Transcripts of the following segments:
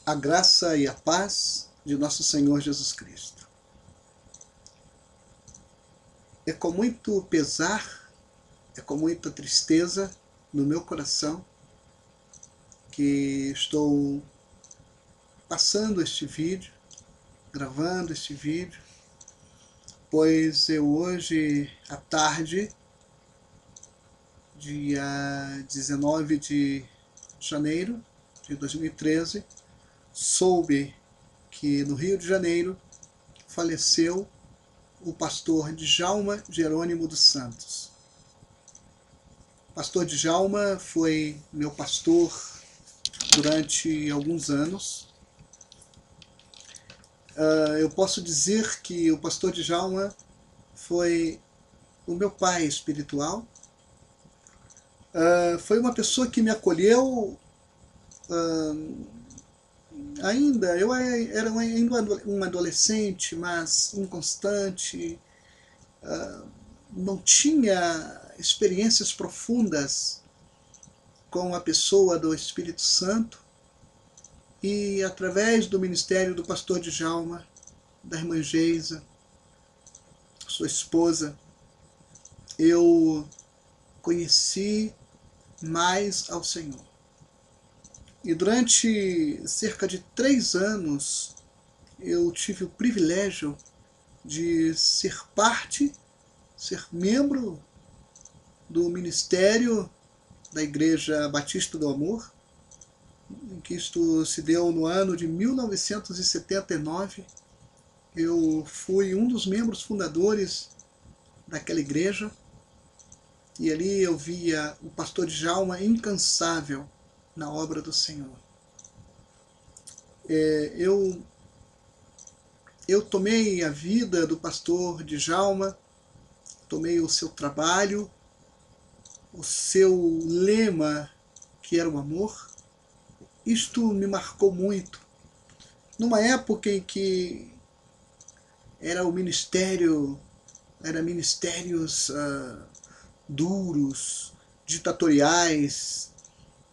A graça e a paz de nosso Senhor Jesus Cristo. É com muito pesar, é com muita tristeza no meu coração que estou passando este vídeo, gravando este vídeo, pois eu hoje à tarde, dia 19 de janeiro de 2013, soube que no Rio de Janeiro faleceu o pastor Djalma Jerônimo dos Santos. O pastor Djalma foi meu pastor durante alguns anos. Eu posso dizer que o pastor Djalma foi o meu pai espiritual. Foi uma pessoa que me acolheu eu era ainda um adolescente, mas inconstante, não tinha experiências profundas com a pessoa do Espírito Santo, e através do ministério do pastor Djalma, da irmã Geisa, sua esposa, eu conheci mais ao Senhor. E durante cerca de 3 anos eu tive o privilégio de ser membro do ministério da Igreja Batista do Amor, que isto se deu no ano de 1979. Eu fui um dos membros fundadores daquela igreja, e ali eu via o pastor Djalma incansável na obra do Senhor. Eu tomei a vida do pastor Djalma, tomei o seu trabalho, o seu lema, que era o amor. Isto me marcou muito. Numa época em que eram ministérios duros, ditatoriais,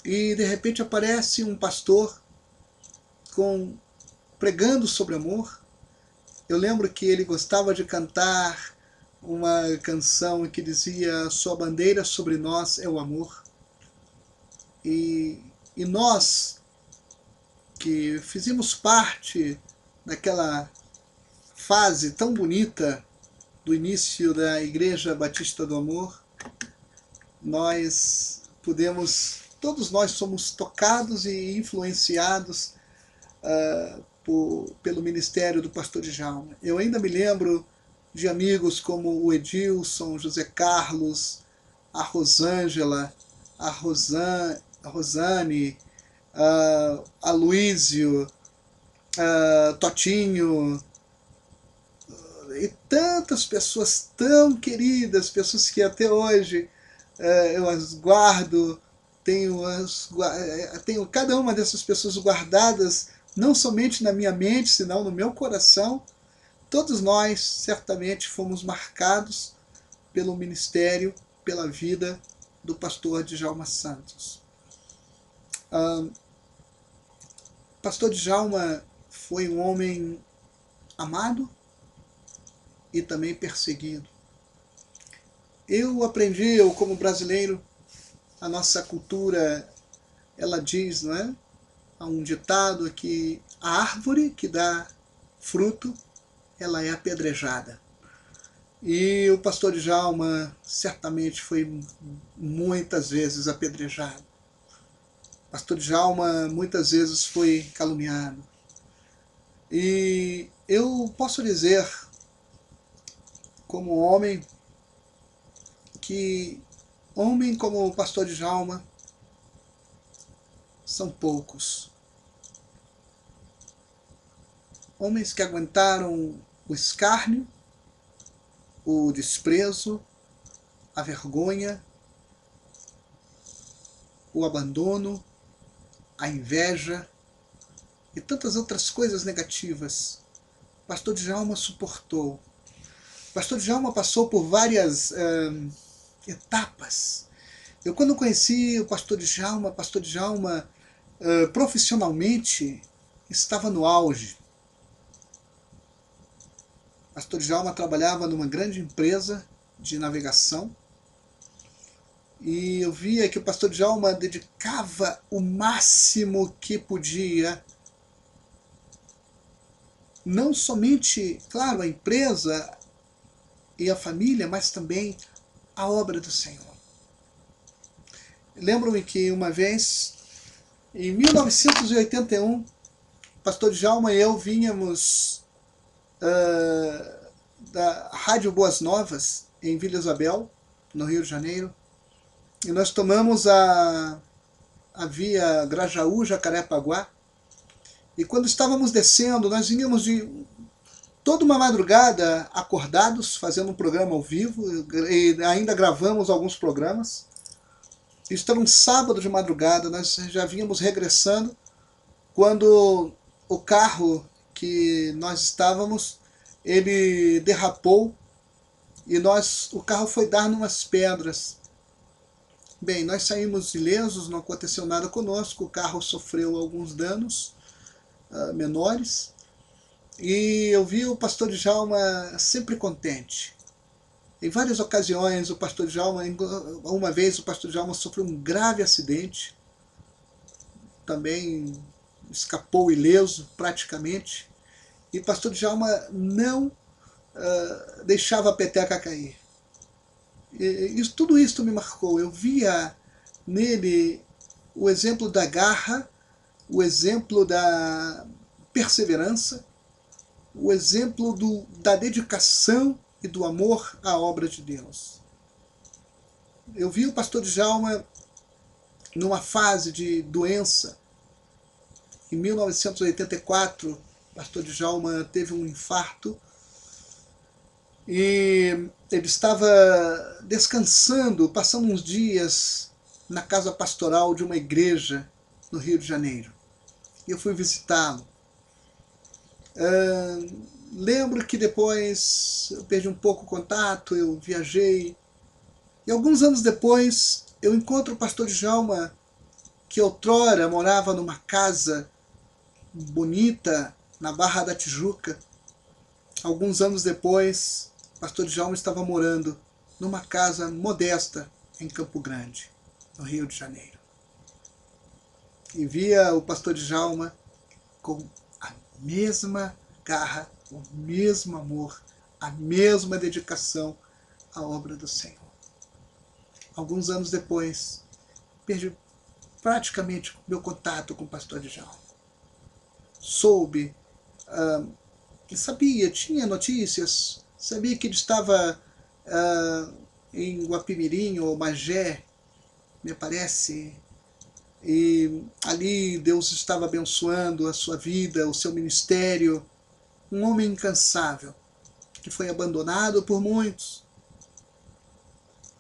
e de repente aparece um pastor pregando sobre amor. Eu lembro que ele gostava de cantar uma canção que dizia: sua bandeira sobre nós é o amor. E nós que fizemos parte daquela fase tão bonita do início da Igreja Batista do Amor, todos nós somos tocados e influenciados pelo ministério do pastor Djalma. Eu ainda me lembro de amigos como o Edilson, José Carlos, a Rosângela, a Rosane, a Luísio, Totinho, e tantas pessoas tão queridas, pessoas que até hoje eu as guardo, tenho cada uma dessas pessoas guardadas, não somente na minha mente, senão no meu coração. Todos nós certamente fomos marcados pelo ministério, pela vida do pastor Djalma Santos. Pastor Djalma foi um homem amado e também perseguido. Eu aprendi, como brasileiro, a nossa cultura, ela diz, não é? Há um ditado que a árvore que dá fruto, ela é apedrejada. E o pastor Djalma certamente foi muitas vezes apedrejado. O pastor Djalma muitas vezes foi caluniado. E eu posso dizer, como homem, que homem como o pastor Djalma são poucos. Homens que aguentaram o escárnio, o desprezo, a vergonha, o abandono, a inveja e tantas outras coisas negativas. O pastor Djalma suportou. O pastor Djalma passou por várias etapas. Eu, quando conheci o pastor Djalma profissionalmente, estava no auge. O pastor Djalma trabalhava numa grande empresa de navegação e eu via que o pastor Djalma dedicava o máximo que podia, não somente, claro, a empresa e a família, mas também a obra do Senhor. Lembro-me que uma vez, em 1981, o pastor Djalma e eu vínhamos da Rádio Boas Novas, em Vila Isabel, no Rio de Janeiro, e nós tomamos a via Grajaú-Jacarepaguá, e quando estávamos descendo, nós vínhamos de toda uma madrugada acordados, fazendo um programa ao vivo, e ainda gravamos alguns programas. Isso era um sábado de madrugada, nós já vínhamos regressando, quando o carro que nós estávamos, ele derrapou, e o carro foi dar numas pedras. Bem, nós saímos ilesos, não aconteceu nada conosco, o carro sofreu alguns danos menores, e eu vi o pastor Djalma sempre contente. Em várias ocasiões, o pastor Djalma, uma vez o pastor Djalma sofreu um grave acidente, também escapou ileso praticamente, e o pastor Djalma não deixava a peteca cair. Tudo isso me marcou. Eu via nele o exemplo da garra, o exemplo da perseverança, o exemplo da dedicação e do amor à obra de Deus. Eu vi o pastor Djalma numa fase de doença. Em 1984, o pastor Djalma teve um infarto e ele estava descansando, passando uns dias na casa pastoral de uma igreja no Rio de Janeiro. E eu fui visitá-lo. Lembro que depois eu perdi um pouco o contato, eu viajei. E alguns anos depois eu encontro o pastor Djalma, que outrora morava numa casa bonita na Barra da Tijuca. Alguns anos depois, o pastor Djalma estava morando numa casa modesta em Campo Grande, no Rio de Janeiro. E via o pastor Djalma com a mesma garra, o mesmo amor, a mesma dedicação à obra do Senhor. Alguns anos depois, perdi praticamente meu contato com o pastor Djalma. Soube, sabia, tinha notícias, sabia que ele estava em Guapimirim ou Magé, me parece, e ali Deus estava abençoando a sua vida, o seu ministério. Um homem incansável, que foi abandonado por muitos.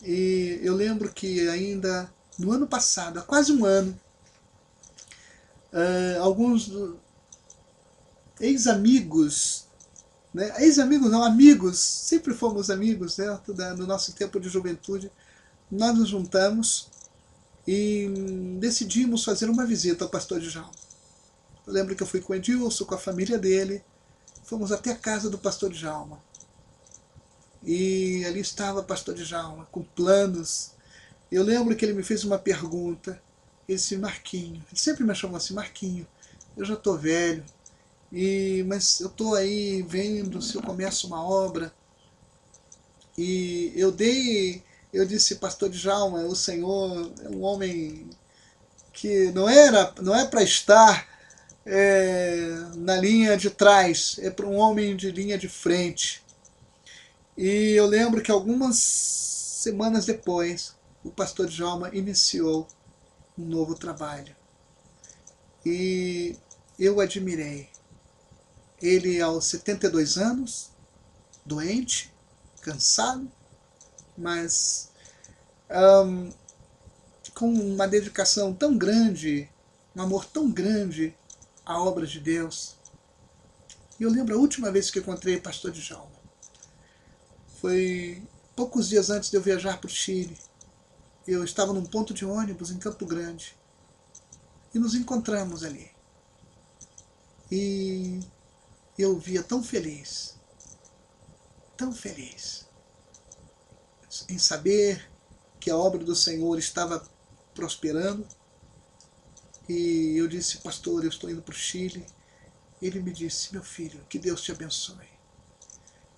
E eu lembro que ainda no ano passado, há quase um ano, alguns ex-amigos, né? Ex-amigos não, amigos, sempre fomos amigos, né? No nosso tempo de juventude, nós nos juntamos e decidimos fazer uma visita ao pastor Djalma. Eu lembro que eu fui com o Edilson, com a família dele, fomos até a casa do pastor Djalma. E ali estava o pastor Djalma, com planos. Eu lembro que ele me fez uma pergunta. Ele disse: Marquinho, ele sempre me chamou assim: Marquinho, eu já estou velho, mas eu estou aí vendo se eu começo uma obra. E eu disse: pastor Djalma, o Senhor é um homem que não é para estar na linha de trás, é para um homem de linha de frente. E eu lembro que algumas semanas depois, o pastor Djalma iniciou um novo trabalho. E eu admirei. Ele, aos 72 anos, doente, cansado, mas com uma dedicação tão grande, um amor tão grande à obra de Deus. E eu lembro a última vez que eu encontrei o pastor Djalma. Foi poucos dias antes de eu viajar para o Chile. Eu estava num ponto de ônibus em Campo Grande. E nos encontramos ali. E eu via tão feliz em saber que a obra do Senhor estava prosperando. E eu disse: pastor, eu estou indo para o Chile. Ele me disse: meu filho, que Deus te abençoe.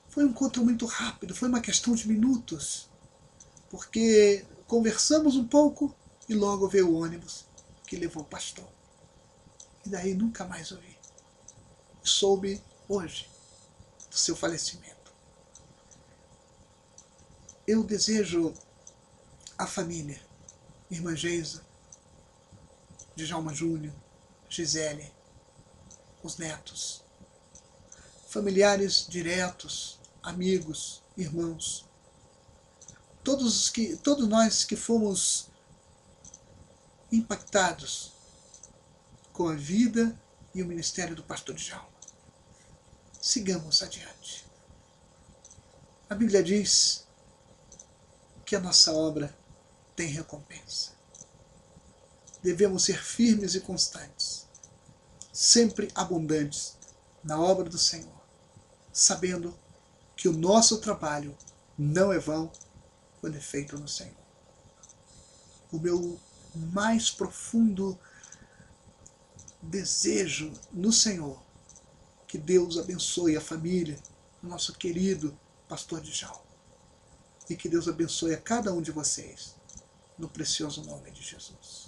Foi um encontro muito rápido, foi uma questão de minutos, porque conversamos um pouco e logo veio o ônibus que levou o pastor. E daí nunca mais ouvi. Soube hoje do seu falecimento. Eu desejo à família, irmã Geisa, Djalma Júnior, Gisele, os netos, familiares diretos, amigos, irmãos, todos nós que fomos impactados com a vida e o ministério do pastor Djalma. Sigamos adiante. A Bíblia diz que a nossa obra tem recompensa. Devemos ser firmes e constantes, sempre abundantes na obra do Senhor, sabendo que o nosso trabalho não é vão quando é feito no Senhor. O meu mais profundo desejo no Senhor, que Deus abençoe a família do nosso querido pastor Djalma, e que Deus abençoe a cada um de vocês, no precioso nome de Jesus.